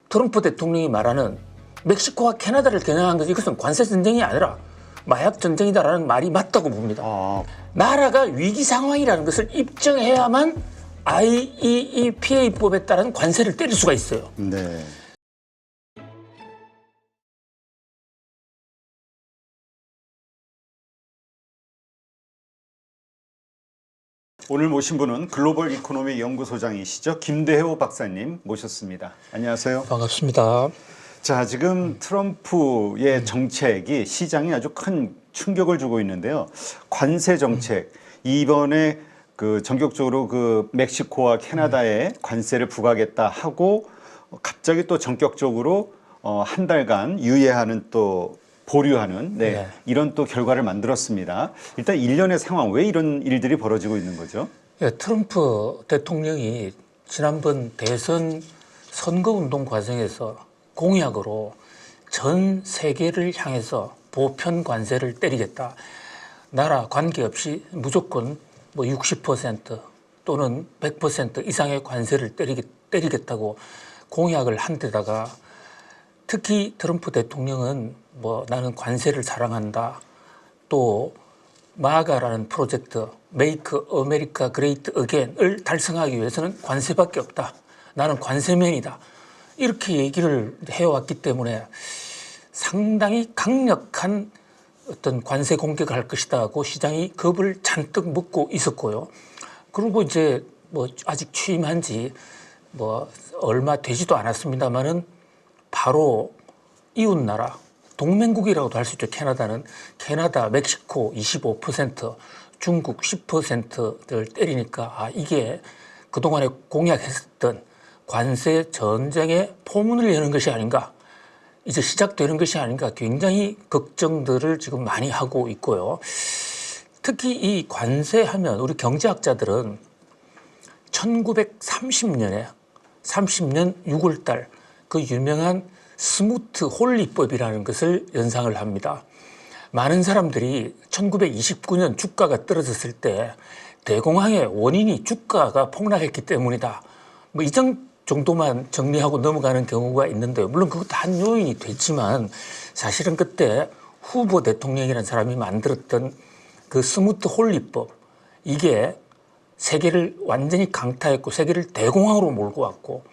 트럼프 대통령이 말하는 멕시코와 캐나다를 겨냥한 것이 이것은 관세 전쟁이 아니라 마약 전쟁이다라는 말이 맞다고 봅니다. 나라가 위기 상황이라는 것을 입증해야만 IEEPA법에 따른 관세를 때릴 수가 있어요. 네. 오늘 모신 분은 글로벌 이코노미 연구소장이시죠. 김대호 박사님 모셨습니다. 안녕하세요. 반갑습니다. 자, 지금 트럼프의 정책이 시장에 아주 큰 충격을 주고 있는데요. 관세 정책, 이번에 그 전격적으로 그 멕시코와 캐나다에 관세를 부과하겠다 하고 갑자기 또 전격적으로 한 달간 유예하는 또 보류하는 이런 또 결과를 만들었습니다. 일단 일련의 상황, 왜 이런 일들이 벌어지고 있는 거죠? 예, 트럼프 대통령이 지난번 대선 선거운동 과정에서 공약으로 전 세계를 향해서 보편 관세를 때리겠다. 나라 관계없이 무조건 뭐 60% 또는 100% 이상의 관세를 때리겠다고 공약을 한 데다가 특히 트럼프 대통령은 뭐 나는 관세를 사랑한다. 또 마가라는 프로젝트 Make America Great Again을 달성하기 위해서는 관세밖에 없다. 나는 관세맨이다. 이렇게 얘기를 해왔기 때문에 상당히 강력한 어떤 관세 공격을 할 것이다고 시장이 겁을 잔뜩 먹고 있었고요. 그리고 이제 뭐 아직 취임한 지 뭐 얼마 되지도 않았습니다만은 바로 이웃나라 동맹국이라고도 할 수 있죠. 캐나다는 캐나다, 멕시코 25%, 중국 10%를 때리니까 이게 그동안에 공약했던 관세 전쟁의 포문을 여는 것이 아닌가, 이제 시작되는 것이 아닌가 굉장히 걱정들을 지금 많이 하고 있고요. 특히 이 관세하면 우리 경제학자들은 1930년에 30년 6월 달 그 유명한 스무트 홀리법이라는 것을 연상을 합니다. 많은 사람들이 1929년 주가가 떨어졌을 때 대공황의 원인이 주가가 폭락했기 때문이다. 뭐 이 정도만 정리하고 넘어가는 경우가 있는데요. 물론 그것도 한 요인이 됐지만 사실은 그때 후보 대통령이라는 사람이 만들었던 그 스무트 홀리법, 이게 세계를 완전히 강타했고 세계를 대공황으로 몰고 왔고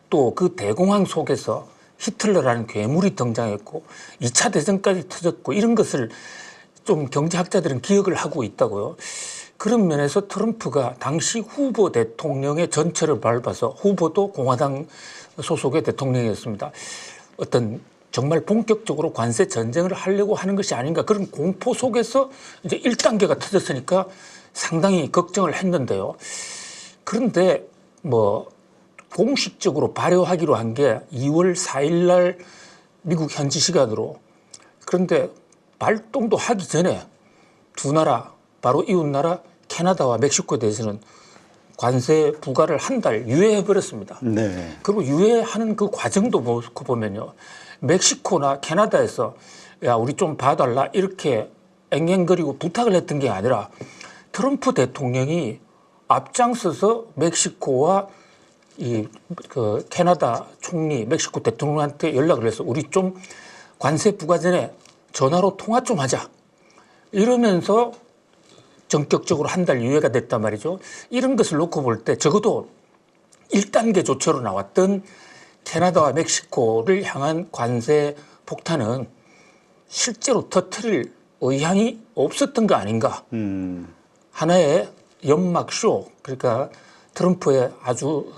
또 그 대공황 속에서 히틀러라는 괴물이 등장했고 2차 대전까지 터졌고 이런 것을 좀 경제학자들은 기억을 하고 있다고요. 그런 면에서 트럼프가 당시 후보 대통령의 전철을 밟아서, 후보도 공화당 소속의 대통령이었습니다. 어떤 정말 본격적으로 관세 전쟁을 하려고 하는 것이 아닌가, 그런 공포 속에서 이제 1단계가 터졌으니까 상당히 걱정을 했는데요. 그런데 뭐 공식적으로 발효하기로 한 게 2월 4일 날 미국 현지 시간으로, 그런데 발동도 하기 전에 두 나라, 바로 이웃나라 캐나다와 멕시코에 대해서는 관세 부과를 한 달 유예해버렸습니다. 네. 그리고 유예하는 그 과정도 놓고 보면요, 멕시코나 캐나다에서 야 우리 좀 봐달라 이렇게 앵앵거리고 부탁을 했던 게 아니라 트럼프 대통령이 앞장서서 멕시코와 그 캐나다 총리, 멕시코 대통령한테 연락을 해서 우리 좀 관세 부과 전에 전화로 통화 좀 하자 이러면서 전격적으로 한 달 유예가 됐단 말이죠. 이런 것을 놓고 볼 때 적어도 1단계 조처로 나왔던 캐나다와 멕시코를 향한 관세 폭탄은 실제로 터뜨릴 의향이 없었던 거 아닌가. 하나의 연막쇼, 그러니까 트럼프의 아주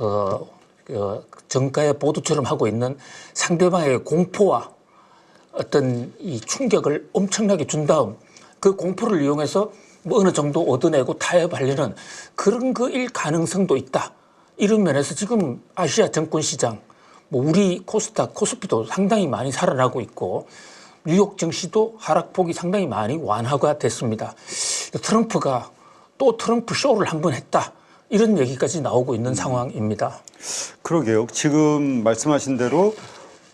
정가의 보도처럼 하고 있는 상대방의 공포와 어떤 이 충격을 엄청나게 준 다음 그 공포를 이용해서 뭐 어느 정도 얻어내고 타협하려는 그런 거일 가능성도 있다. 이런 면에서 지금 아시아 증권시장, 뭐 우리 코스닥, 코스피도 상당히 많이 살아나고 있고 뉴욕 증시도 하락폭이 상당히 많이 완화가 됐습니다. 트럼프가 또 트럼프 쇼를 한번 했다. 이런 얘기까지 나오고 있는 상황입니다. 그러게요. 지금 말씀하신 대로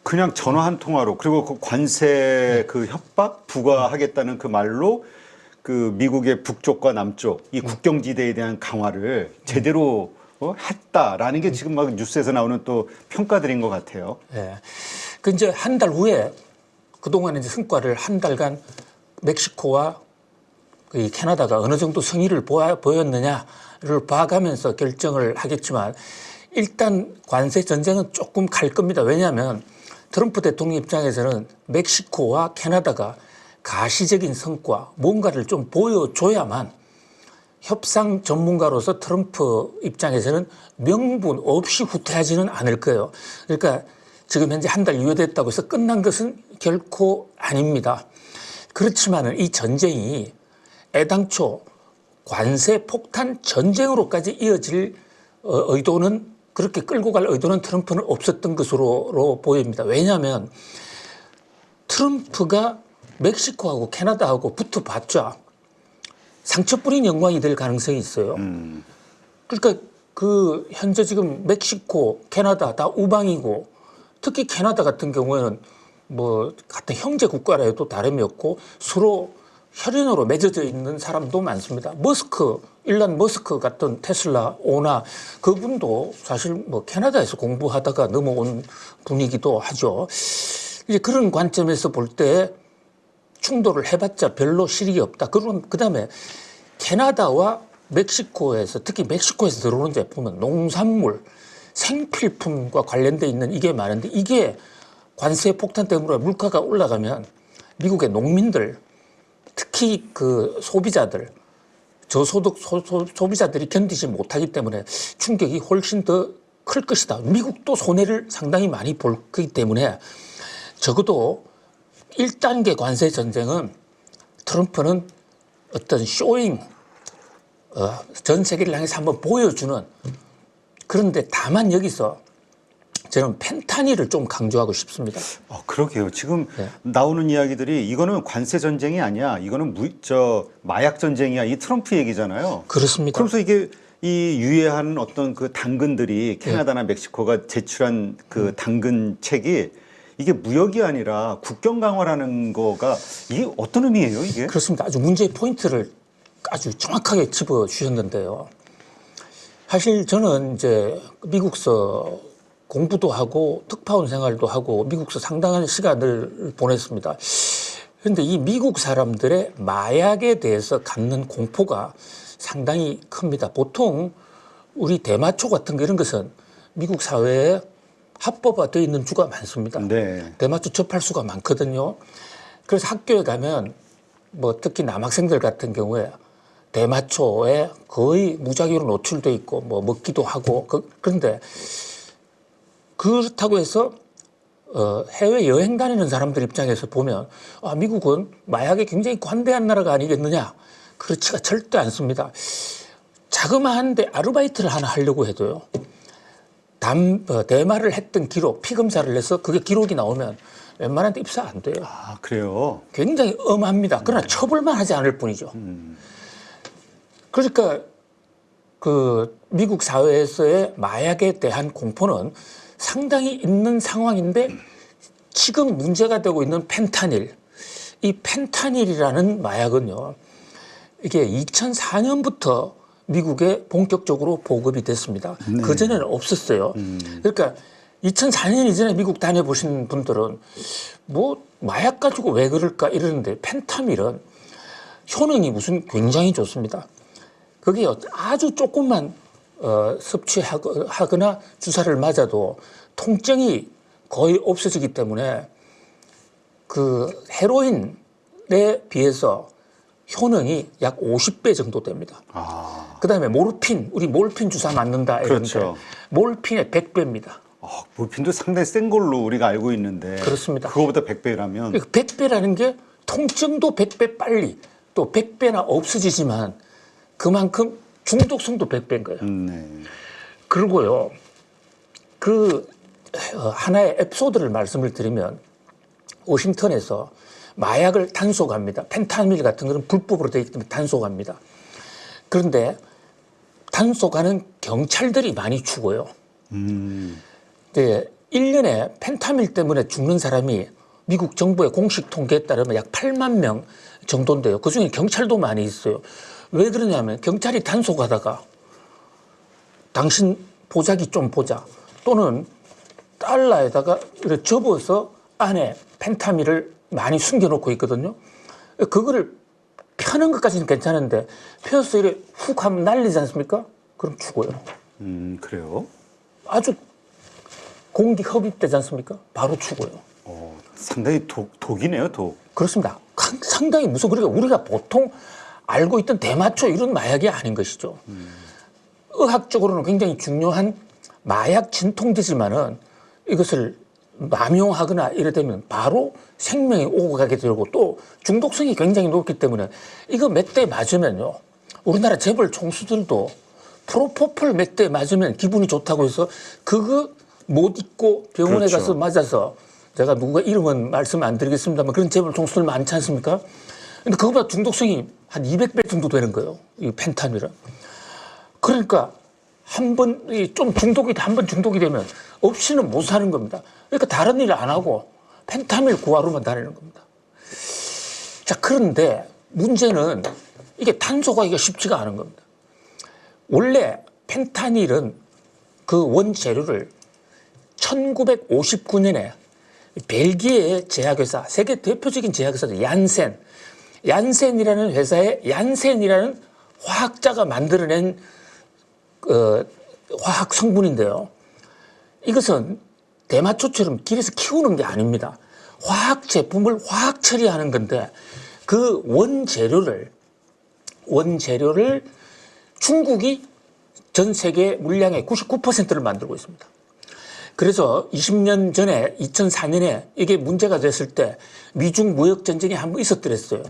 그냥 전화 한 통화로, 그리고 그 관세 그 협박 부과하겠다는 그 말로 그 미국의 북쪽과 남쪽 이 국경지대에 대한 강화를 제대로 했다라는 게 지금 막 뉴스에서 나오는 또 평가들인 것 같아요. 예. 그 이제 한 달 후에 그동안 이제 성과를 한 달간 멕시코와 이 캐나다가 어느 정도 성의를 보였느냐를 봐가면서 결정을 하겠지만 일단 관세 전쟁은 조금 갈 겁니다. 왜냐하면 트럼프 대통령 입장에서는 멕시코와 캐나다가 가시적인 성과, 뭔가를 좀 보여줘야만 협상 전문가로서 트럼프 입장에서는 명분 없이 후퇴하지는 않을 거예요. 그러니까 지금 현재 한 달 유예됐다고 해서 끝난 것은 결코 아닙니다. 그렇지만은 이 전쟁이 애당초 관세 폭탄 전쟁으로까지 이어질 의도는 그렇게 끌고 갈 의도는 트럼프는 없었던 것으로 보입니다. 왜냐하면 트럼프가 멕시코하고 캐나다하고 붙어봤자 상처뿐인 영광이 될 가능성이 있어요. 그러니까 그 현재 지금 멕시코, 캐나다 다 우방이고 특히 캐나다 같은 경우에는 뭐 같은 형제 국가라 해도 다름이 없고 서로 혈연으로 맺어져 있는 사람도 많습니다. 일론 머스크 같은 테슬라 오나 그분도 사실 뭐 캐나다에서 공부하다가 넘어온 분이기도 하죠. 이제 그런 관점에서 볼 때 충돌을 해봤자 별로 실익이 없다. 그다음에 캐나다와 멕시코에서 특히 멕시코에서 들어오는 제품은 농산물, 생필품과 관련돼 있는 이게 많은데 이게 관세 폭탄 때문에 물가가 올라가면 미국의 농민들 특히 그 소비자들 저소득 소비자들이 견디지 못하기 때문에 충격이 훨씬 더 클 것이다. 미국도 손해를 상당히 많이 볼 거기 때문에 적어도 1단계 관세 전쟁은 트럼프는 어떤 쇼잉, 전 세계를 향해서 한번 보여주는 그런데 다만 여기서 저는 펜타닐을 좀 강조하고 싶습니다. 그러게요. 지금 나오는 이야기들이 이거는 관세 전쟁이 아니야. 이거는 마약 전쟁이야. 이 트럼프 얘기잖아요. 그렇습니다. 그러면서 이게 이 유해한 어떤 그 당근들이 캐나다나 멕시코가 제출한 그 당근 책이 이게 무역이 아니라 국경 강화라는 거가 이게 어떤 의미예요, 이게? 그렇습니다. 아주 문제의 포인트를 아주 정확하게 집어 주셨는데요. 사실 저는 이제 미국서 공부도 하고 특파원 생활도 하고 미국서 상당한 시간을 보냈습니다. 그런데 이 미국 사람들의 마약에 대해서 갖는 공포가 상당히 큽니다. 보통 우리 대마초 같은 거 이런 것은 미국 사회에 합법화되어 있는 주가 많습니다. 네. 대마초 접할 수가 많거든요. 그래서 학교에 가면 뭐 특히 남학생들 같은 경우에 대마초에 거의 무작위로 노출돼 있고 뭐 먹기도 하고 그런데 그렇다고 해서 해외 여행 다니는 사람들 입장에서 보면 미국은 마약에 굉장히 관대한 나라가 아니겠느냐. 그렇지가 절대 않습니다. 자그마한데 아르바이트를 하나 하려고 해도요. 대마를 했던 기록, 피 검사를 내서 그게 기록이 나오면 웬만한 데 입사 안 돼요. 그래요? 굉장히 엄합니다. 그러나 처벌만 하지 않을 뿐이죠. 그러니까 그 미국 사회에서의 마약에 대한 공포는 상당히 있는 상황인데 지금 문제가 되고 있는 펜타닐, 이 펜타닐이라는 마약은요. 이게 2004년부터 미국에 본격적으로 보급이 됐습니다. 네. 그전에는 없었어요. 그러니까 2004년 이전에 미국 다녀보신 분들은 뭐 마약 가지고 왜 그럴까 이러는데 펜타밀은 효능이 무슨 굉장히 좋습니다. 그게 아주 조금만 섭취하거나 주사를 맞아도 통증이 거의 없어지기 때문에 그 헤로인에 비해서 효능이 약 50배 정도 됩니다. 그다음에 모르핀, 우리 몰핀 주사 맞는다 이런데 그렇죠. 몰핀의 100배입니다. 몰핀도 상당히 센 걸로 우리가 알고 있는데 그렇습니다. 그거보다 100배라면 100배라는 게 통증도 100배 빨리 또 100배나 없어지지만 그만큼 중독성도 100배인 거예요. 네. 그리고요, 그 하나의 에피소드를 말씀을 드리면 워싱턴에서 마약을 단속합니다. 펜타밀 같은 거는 불법으로 되어 있기 때문에 단속합니다. 그런데 단속하는 경찰들이 많이 죽어요. 네, 1년에 펜타밀 때문에 죽는 사람이 미국 정부의 공식 통계에 따르면 약 8만 명 정도인데요. 그중에 경찰도 많이 있어요. 왜 그러냐면 경찰이 단속하다가 당신 보자기 좀 보자. 또는 달러에다가 이렇게 접어서 안에 펜타밀을 많이 숨겨놓고 있거든요. 그거를 펴는 것까지는 괜찮은데 펴서 이렇게 훅 하면 날리지 않습니까? 그럼 죽어요. 그래요? 아주 공기 흡입되지 않습니까? 바로 죽어요. 상당히 독이네요, 독. 그렇습니다. 상당히 무서워. 그러니까 우리가 보통 알고 있던 대마초 이런 마약이 아닌 것이죠. 의학적으로는 굉장히 중요한 마약 진통제지만은 이것을 남용하거나 이래 되면 바로 생명이 오고 가게 되고 또 중독성이 굉장히 높기 때문에 이거 몇 대 맞으면요. 우리나라 재벌 총수들도 프로포폴 몇 대 맞으면 기분이 좋다고 해서 그거 못 잊고 병원에 그렇죠. 가서 맞아서 제가 누가 이름은 말씀 안 드리겠습니다만 그런 재벌 총수들 많지 않습니까? 근데 그거보다 중독성이 한 200배 정도 되는 거예요. 이 펜타밀은. 그러니까 한 번 중독이 되면 없이는 못 사는 겁니다. 그러니까 다른 일 안 하고 펜타밀 구하러만 다니는 겁니다. 자, 그런데 문제는 이게 탄소화하기가 쉽지가 않은 겁니다. 원래 펜타닐은 그 원재료를 1959년에 벨기에의 제약회사, 세계 대표적인 제약회사죠. 얀센이라는 회사의 얀센이라는 화학자가 만들어낸 화학 성분인데요. 이것은 대마초처럼 길에서 키우는 게 아닙니다. 화학 제품을 화학 처리하는 건데 그 원재료를 중국이 전 세계 물량의 99%를 만들고 있습니다. 그래서 20년 전에 2004년에 이게 문제가 됐을 때 미중 무역 전쟁이 한번 있었더랬어요.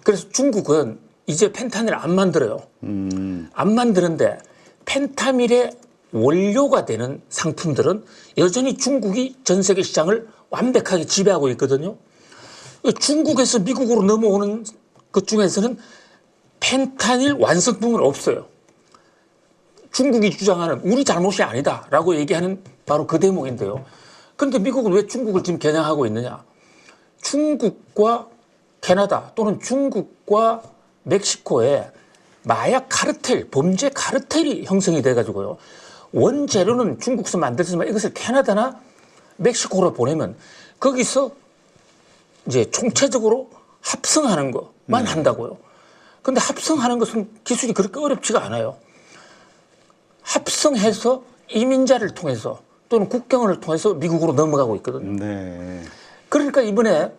그래서 중국은 이제 펜타닐을 안 만들어요. 안 만드는데 펜타밀의 원료가 되는 상품들은 여전히 중국이 전 세계 시장을 완벽하게 지배하고 있거든요. 중국에서 미국으로 넘어오는 것 중에서는 펜타닐 완성품은 없어요. 중국이 주장하는 우리 잘못이 아니다라고 얘기하는 바로 그 대목인데요. 그런데 미국은 왜 중국을 지금 겨냥하고 있느냐? 중국과 캐나다 또는 중국과 멕시코에 마약 카르텔, 범죄 카르텔이 형성이 돼가지고요. 원재료는 중국에서 만들지만 이것을 캐나다나 멕시코로 보내면 거기서 이제 총체적으로 합성하는 것만 한다고요. 그런데 합성하는 것은 기술이 그렇게 어렵지가 않아요. 합성해서 이민자를 통해서 또는 국경을 통해서 미국으로 넘어가고 있거든요. 네. 그러니까 이번에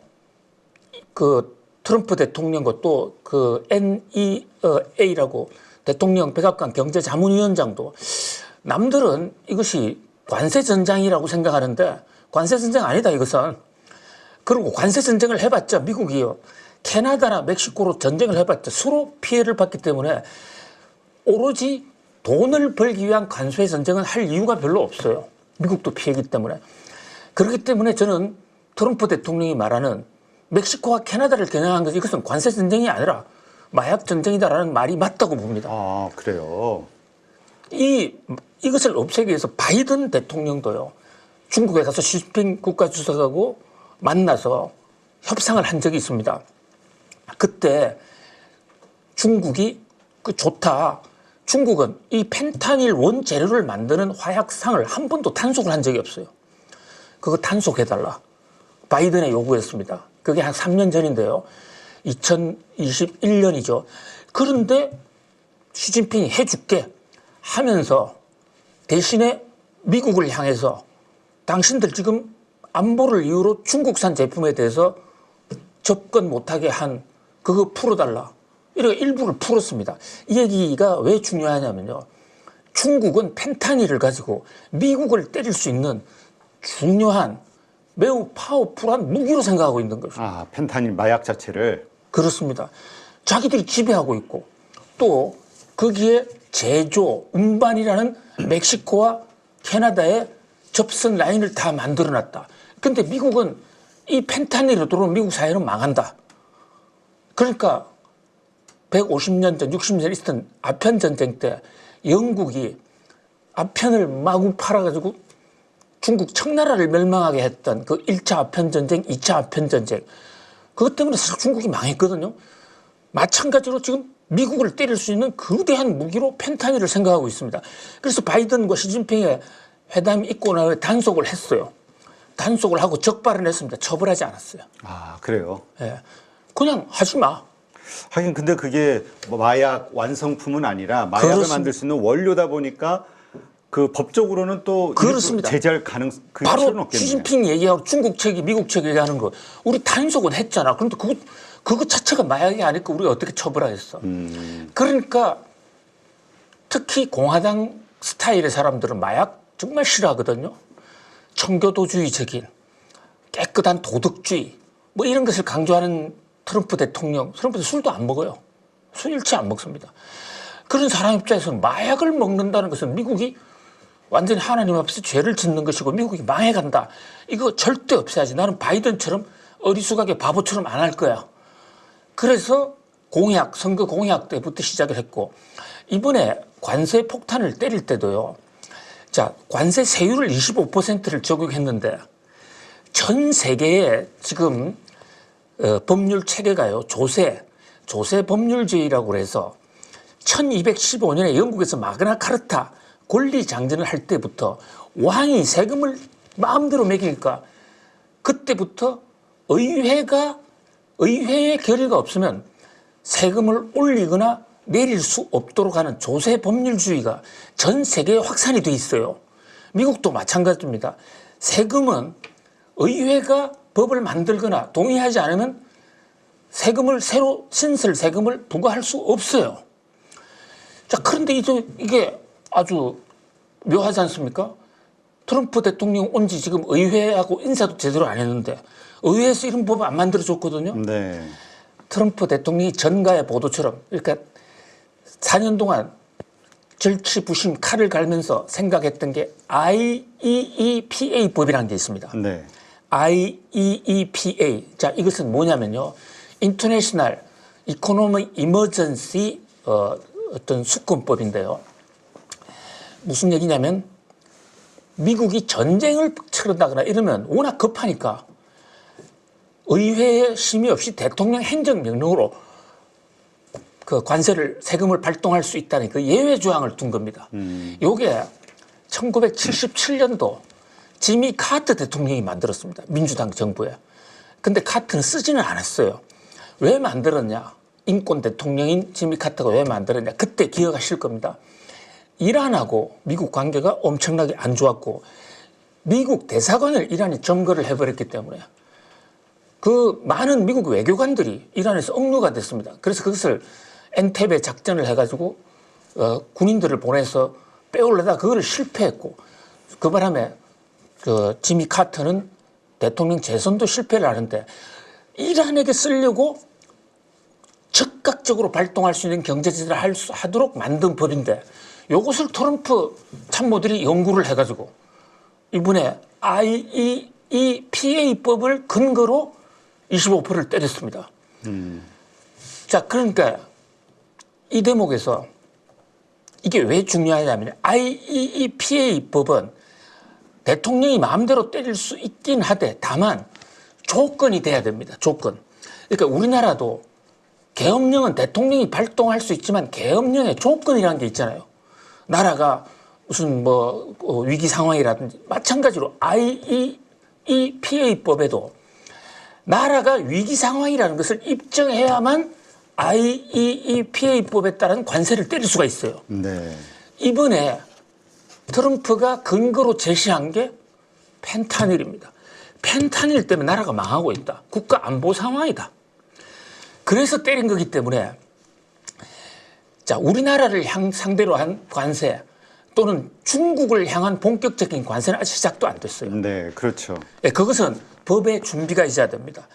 그 트럼프 대통령과 또 그 NEA라고 대통령 백악관 경제자문위원장도 남들은 이것이 관세전쟁이라고 생각하는데 관세전쟁 아니다 이것은. 그리고 관세전쟁을 해봤자 미국이요. 캐나다나 멕시코로 전쟁을 해봤자 서로 피해를 받기 때문에 오로지 돈을 벌기 위한 관세전쟁은 할 이유가 별로 없어요. 미국도 피해기 때문에. 그렇기 때문에 저는 트럼프 대통령이 말하는 멕시코와 캐나다를 겨냥한 것이 이것은 관세전쟁이 아니라 마약전쟁이다라는 말이 맞다고 봅니다. 아, 그래요? 이것을 없애기 위해서 바이든 대통령도요. 중국에 가서 시진핑 국가주석하고 만나서 협상을 한 적이 있습니다. 그때 중국이 좋다. 중국은 이 펜타닐 원재료를 만드는 화약상을 한 번도 단속을 한 적이 없어요. 그거 단속해달라. 바이든의 요구였습니다. 그게 한 3년 전인데요. 2021년이죠. 그런데 시진핑이 해줄게 하면서 대신에 미국을 향해서 당신들 지금 안보를 이유로 중국산 제품에 대해서 접근 못하게 한 그거 풀어달라. 이렇게 일부를 풀었습니다. 이 얘기가 왜 중요하냐면요. 중국은 펜타닐을 가지고 미국을 때릴 수 있는 중요한 매우 파워풀한 무기로 생각하고 있는 거죠. 아, 펜타닐 마약 자체를. 그렇습니다. 자기들이 지배하고 있고 또 거기에 제조, 운반이라는 멕시코와 캐나다의 접선 라인을 다 만들어놨다. 그런데 미국은 이 펜타닐로 들어오면 미국 사회는 망한다. 그러니까 150년 전, 60년 전 있었던 아편 전쟁 때 영국이 아편을 마구 팔아가지고 중국 청나라를 멸망하게 했던 그 1차 아편 전쟁, 2차 아편 전쟁. 그것 때문에 사실 중국이 망했거든요. 마찬가지로 지금 미국을 때릴 수 있는 거대한 무기로 펜타닐을 생각하고 있습니다. 그래서 바이든과 시진핑의 회담이 있고 나서 단속을 했어요. 단속을 하고 적발을 했습니다. 처벌하지 않았어요. 아, 그래요. 예. 그냥 하지 마. 하긴 근데 그게 뭐 마약 완성품은 아니라 마약을 그렇습니다. 만들 수 있는 원료다 보니까 그 법적으로는 또 그렇습니다. 제재할 가능 그 바로 필요는 없겠네요. 시진핑 얘기하고 중국 측이 미국 측 얘기하는 거 우리 단속은 했잖아. 그런데 그거 자체가 마약이 아니까 우리가 어떻게 처벌하겠어. 그러니까 특히 공화당 스타일의 사람들은 마약 정말 싫어하거든요. 청교도주의적인 깨끗한 도덕주의 뭐 이런 것을 강조하는 트럼프 대통령. 트럼프는 술도 안 먹어요. 술 일체 안 먹습니다. 그런 사람 입장에서는 마약을 먹는다는 것은 미국이 완전히 하나님 앞에서 죄를 짓는 것이고 미국이 망해간다. 이거 절대 없애야지. 나는 바이든처럼 어리숙하게 바보처럼 안 할 거야. 그래서 선거 공약 때부터 시작을 했고 이번에 관세 폭탄을 때릴 때도요. 자, 관세 세율을 25%를 적용했는데 전 세계에 지금 법률 체계가요. 조세 법률제의라고 해서 1215년에 영국에서 마그나 카르타 권리 장전을 할 때부터 왕이 세금을 마음대로 매기니까 그때부터 의회의 결의가 없으면 세금을 올리거나 내릴 수 없도록 하는 조세 법률주의가 전 세계에 확산이 돼 있어요. 미국도 마찬가지입니다. 세금은 의회가 법을 만들거나 동의하지 않으면 새로 신설 세금을 부과할 수 없어요. 자, 그런데 이게 아주 묘하지 않습니까? 트럼프 대통령 온 지 지금 의회하고 인사도 제대로 안 했는데 의회에서 이런 법을 안 만들어줬거든요. 네. 트럼프 대통령이 전가의 보도처럼 그러니까 4년 동안 절치부심 칼을 갈면서 생각했던 게 IEEPA 법이라는 게 있습니다. 네. IEEPA. 자, 이것은 뭐냐면요. International Economic Emergency 어떤 수권법인데요. 무슨 얘기냐면 미국이 전쟁을 치른다거나 이러면 워낙 급하니까 의회의 심의 없이 대통령 행정명령으로 그 세금을 발동할 수 있다는 그 예외 조항을 둔 겁니다. 요게 1977년도 지미 카터 대통령이 만들었습니다. 민주당 정부에. 근데 카터는 쓰지는 않았어요. 왜 만들었냐? 인권 대통령인 지미 카터가 왜 만들었냐? 그때 기억하실 겁니다. 이란하고 미국 관계가 엄청나게 안 좋았고 미국 대사관을 이란이 점거를 해버렸기 때문에 그 많은 미국 외교관들이 이란에서 억류가 됐습니다. 그래서 그것을 엔테베 작전을 해가지고 군인들을 보내서 빼올려다 그거를 실패했고 그 바람에 그 지미 카터는 대통령 재선도 실패를 하는데 이란에게 쓰려고 즉각적으로 발동할 수 있는 경제제재를 하도록 만든 법인데 이것을 트럼프 참모들이 연구를 해가지고 이번에 IEEPA법을 근거로 25%를 때렸습니다. 자, 그러니까 이 대목에서 이게 왜 중요하냐면 IEEPA법은 대통령이 마음대로 때릴 수 있긴 하되 다만 조건이 돼야 됩니다. 조건. 그러니까 우리나라도 계엄령은 대통령이 발동할 수 있지만 계엄령의 조건이라는 게 있잖아요. 나라가 무슨 위기 상황이라든지 마찬가지로 IEEPA법에도 나라가 위기 상황이라는 것을 입증해야만 IEEPA법에 따른 관세를 때릴 수가 있어요. 네. 이번에 트럼프가 근거로 제시한 게 펜타닐입니다. 펜타닐 때문에 나라가 망하고 있다. 국가 안보 상황이다. 그래서 때린 거기 때문에 자, 우리나라를 상대로 한 관세 또는 중국을 향한 본격적인 관세는 아직 시작도 안 됐어요. 네, 그렇죠. 네, 그것은 법의 준비가 있어야 됩니다.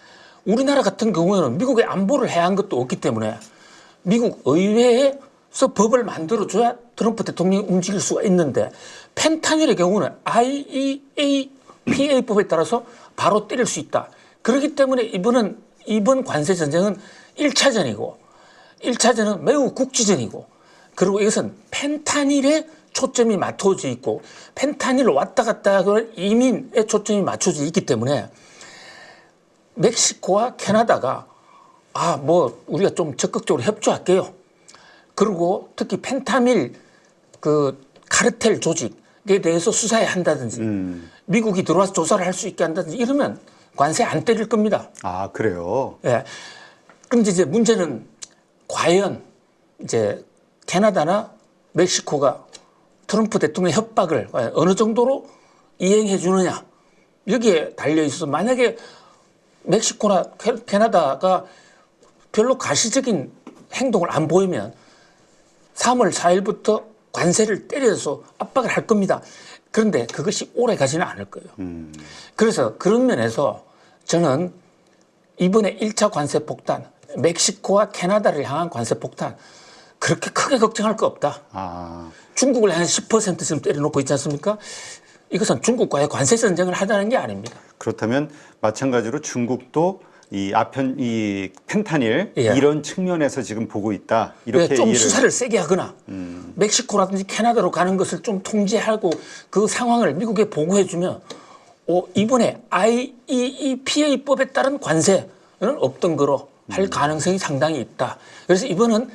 우리나라 같은 경우에는 미국의 안보를 해한 것도 없기 때문에 미국 의회에서 법을 만들어줘야 트럼프 대통령이 움직일 수가 있는데 펜타닐의 경우는 IEEPA법에 따라서 바로 때릴 수 있다. 그렇기 때문에 이번 관세 전쟁은 1차전이고 1차전은 매우 국지전이고 그리고 이것은 펜타닐에 초점이 맞춰져 있고 펜타닐로 왔다 갔다 하는 이민에 초점이 맞춰져 있기 때문에 멕시코와 캐나다가 우리가 좀 적극적으로 협조할게요. 그리고 특히 펜타밀 그 카르텔 조직에 대해서 수사해야 한다든지 미국이 들어와서 조사를 할 수 있게 한다든지 이러면 관세 안 때릴 겁니다. 아, 그래요? 예. 그런데 이제 문제는 과연 이제 캐나다나 멕시코가 트럼프 대통령 협박을 어느 정도로 이행해 주느냐 여기에 달려 있어서 만약에 멕시코나 캐나다가 별로 가시적인 행동을 안 보이면 3월 4일부터 관세를 때려서 압박을 할 겁니다. 그런데 그것이 오래 가지는 않을 거예요. 그래서 그런 면에서 저는 이번에 1차 관세 폭탄, 멕시코와 캐나다를 향한 관세 폭탄 그렇게 크게 걱정할 거 없다. 아, 중국을 한 10% 지금 때려놓고 있지 않습니까? 이것은 중국과의 관세 전쟁을 하자는 게 아닙니다. 그렇다면 마찬가지로 중국도 이 펜타닐 예. 이런 측면에서 지금 보고 있다. 이렇게 좀 이해를 수사를 세게 하거나 멕시코라든지 캐나다로 가는 것을 좀 통제하고 그 상황을 미국에 보고해주면 이번에 IEEPA법에 따른 관세는 없던 거로 할 가능성이 상당히 있다. 그래서 이번은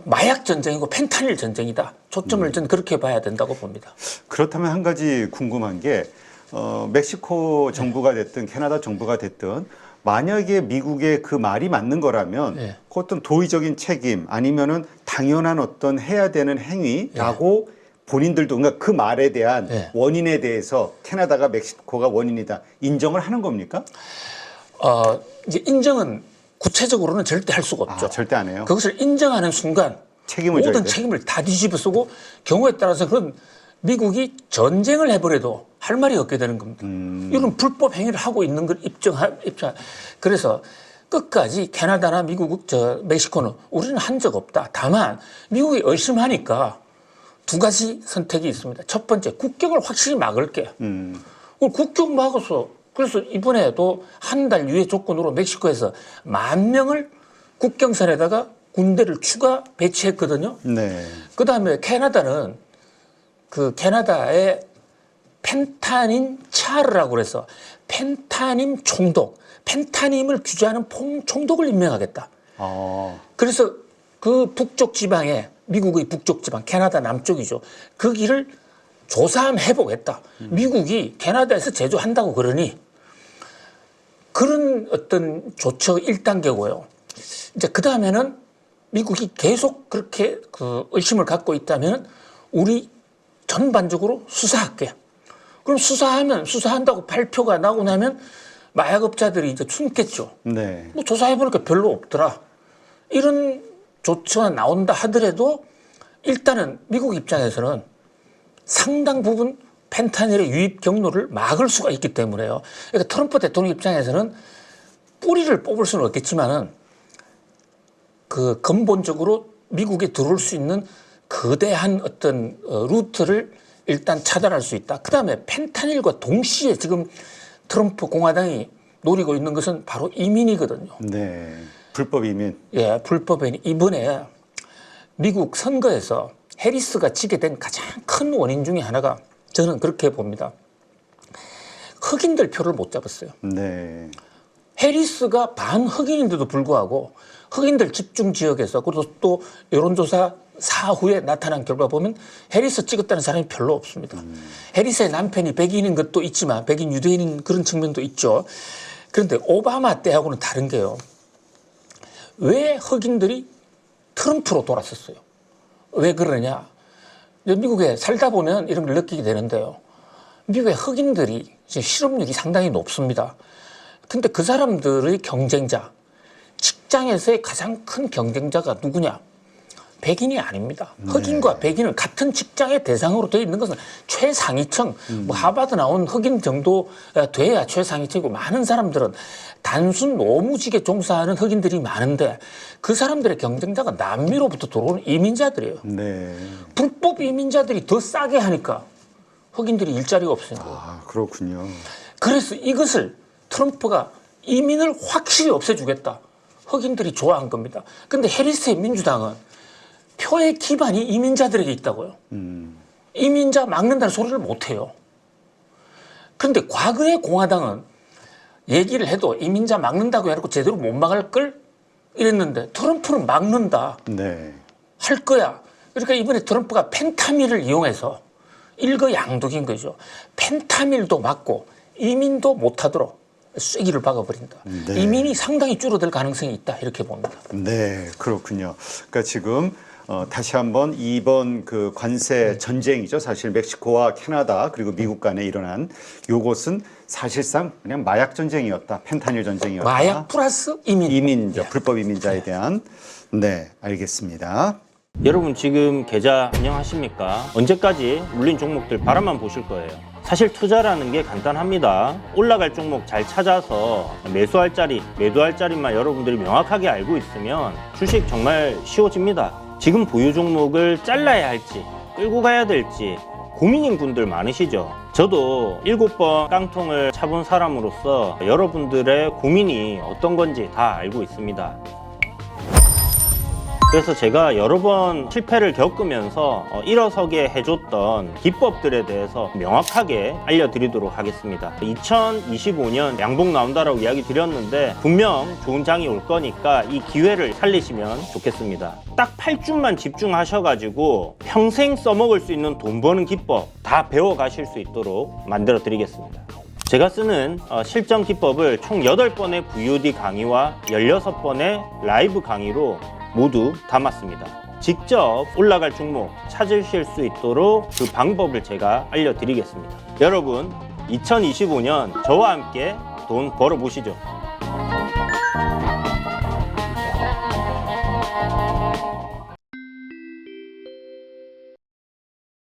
마약 전쟁이고 펜타닐 전쟁이다. 초점을 전 그렇게 봐야 된다고 봅니다. 그렇다면 한 가지 궁금한 게 멕시코 정부가 됐든 캐나다 정부가 됐든 만약에 미국의 그 말이 맞는 거라면 네. 그 어떤 도의적인 책임 아니면은 당연한 어떤 해야 되는 행위라고 본인들도 그러니까 그 말에 대한 네. 원인에 대해서 캐나다가 멕시코가 원인이다 인정을 하는 겁니까? 이제 인정은 구체적으로는 절대 할 수가 없죠. 아, 절대 안 해요. 그것을 인정하는 순간 책임을 져야 모든 돼요? 책임을 다 뒤집어 쓰고 경우에 따라서 그런 미국이 전쟁을 해버려도 할 말이 없게 되는 겁니다. 이런 불법 행위를 하고 있는 걸 입장. 그래서 끝까지 캐나다나 멕시코는 우리는 한 적 없다. 다만 미국이 의심하니까 두 가지 선택이 있습니다. 첫 번째, 국경을 확실히 막을게. 국경 막아서 그래서 이번에도 한 달 유예 조건으로 멕시코에서 10,000명을 국경선에다가 군대를 추가 배치했거든요. 네. 그 다음에 캐나다는 그 캐나다의 펜타닌 차르라고 그래서 펜타닌 총독, 펜타닌을 규제하는 총독을 임명하겠다. 그래서 그 북쪽 지방에 미국의 북쪽 지방, 캐나다 남쪽이죠. 그 길을 조사함 해보겠다. 미국이 캐나다에서 제조한다고 그러니 그런 어떤 조처 1단계고요. 이제 그 다음에는 미국이 계속 그렇게 그 의심을 갖고 있다면 우리 전반적으로 수사할게. 그럼 수사한다고 발표가 나고 나면 마약업자들이 이제 숨겠죠. 네. 뭐 조사해보니까 별로 없더라. 이런 조처가 나온다 하더라도 일단은 미국 입장에서는 상당 부분 펜타닐의 유입 경로를 막을 수가 있기 때문에요. 그러니까 트럼프 대통령 입장에서는 뿌리를 뽑을 수는 없겠지만은 그 근본적으로 미국에 들어올 수 있는 거대한 어떤 루트를 일단 차단할 수 있다. 그 다음에 펜타닐과 동시에 지금 트럼프 공화당이 노리고 있는 것은 바로 이민이거든요. 네. 불법 이민. 예, 불법 이민. 이번에 미국 선거에서 해리스가 지게 된 가장 큰 원인 중에 하나가 저는 그렇게 봅니다. 흑인들 표를 못 잡았어요. 네. 해리스가 반흑인인데도 불구하고 흑인들 집중 지역에서 그리고 또 여론조사 사후에 나타난 결과 보면 해리스 찍었다는 사람이 별로 없습니다. 해리스의 남편이 백인인 것도 있지만 백인 유대인인 그런 측면도 있죠. 그런데 오바마 때하고는 다른 게요. 왜 흑인들이 트럼프로 돌았었어요? 왜 그러냐? 미국에 살다 보면 이런 걸 느끼게 되는데요. 미국의 흑인들이 이제 실업률이 상당히 높습니다. 근데 그 사람들의 경쟁자, 직장에서의 가장 큰 경쟁자가 누구냐? 백인이 아닙니다. 흑인과 백인은 같은 직장의 대상으로 되어 있는 것은 최상위층, 뭐 하버드 나온 흑인 정도 돼야 최상위층이고 많은 사람들은 단순 노무직에 종사하는 흑인들이 많은데 그 사람들의 경쟁자가 남미로부터 들어오는 이민자들이에요. 네. 불법 이민자들이 더 싸게 하니까 흑인들이 일자리가 없으니까. 아, 그렇군요. 그래서 이것을 트럼프가 이민을 확실히 없애주겠다. 흑인들이 좋아한 겁니다. 근데 해리스의 민주당은 표의 기반이 이민자들에게 있다고요. 이민자 막는다는 소리를 못해요. 그런데 과거의 공화당은 얘기를 해도 이민자 막는다고 해놓고 제대로 못 막을 걸 이랬는데 트럼프는 막는다. 네. 할 거야. 그러니까 이번에 트럼프가 펜타밀을 이용해서 일거양득인 거죠. 펜타밀도 맞고 이민도 못하도록 쐐기를 박아버린다. 네. 이민이 상당히 줄어들 가능성이 있다 이렇게 봅니다. 네, 그렇군요. 그러니까 지금 다시 한번 이번 그 관세 전쟁이죠. 사실 멕시코와 캐나다 그리고 미국 간에 일어난 요것은 사실상 그냥 마약 전쟁이었다. 펜타닐 전쟁이었다. 마약 플러스 이민. 이민자, 예. 불법 이민자에 대한. 네, 알겠습니다. 여러분 지금 계좌 안녕하십니까? 언제까지 물린 종목들 바라만 보실 거예요. 사실 투자라는 게 간단합니다. 올라갈 종목 잘 찾아서 매수할 자리, 매도할 자리만 여러분들이 명확하게 알고 있으면 주식 정말 쉬워집니다. 지금 보유 종목을 잘라야 할지 끌고 가야 될지 고민인 분들 많으시죠? 저도 7번 깡통을 차본 사람으로서 여러분들의 고민이 어떤 건지 다 알고 있습니다. 그래서 제가 여러 번 실패를 겪으면서 일어서게 해줬던 기법들에 대해서 명확하게 알려드리도록 하겠습니다. 2025년 양복 나온다라고 이야기 드렸는데 분명 좋은 장이 올 거니까 이 기회를 살리시면 좋겠습니다. 딱 8주만 집중하셔가지고 평생 써먹을 수 있는 돈 버는 기법 다 배워가실 수 있도록 만들어 드리겠습니다. 제가 쓰는 실전 기법을 총 8번의 VOD 강의와 16번의 라이브 강의로 모두 담았습니다. 직접 올라갈 종목 찾으실 수 있도록 그 방법을 제가 알려드리겠습니다. 여러분 2025년 저와 함께 돈 벌어보시죠.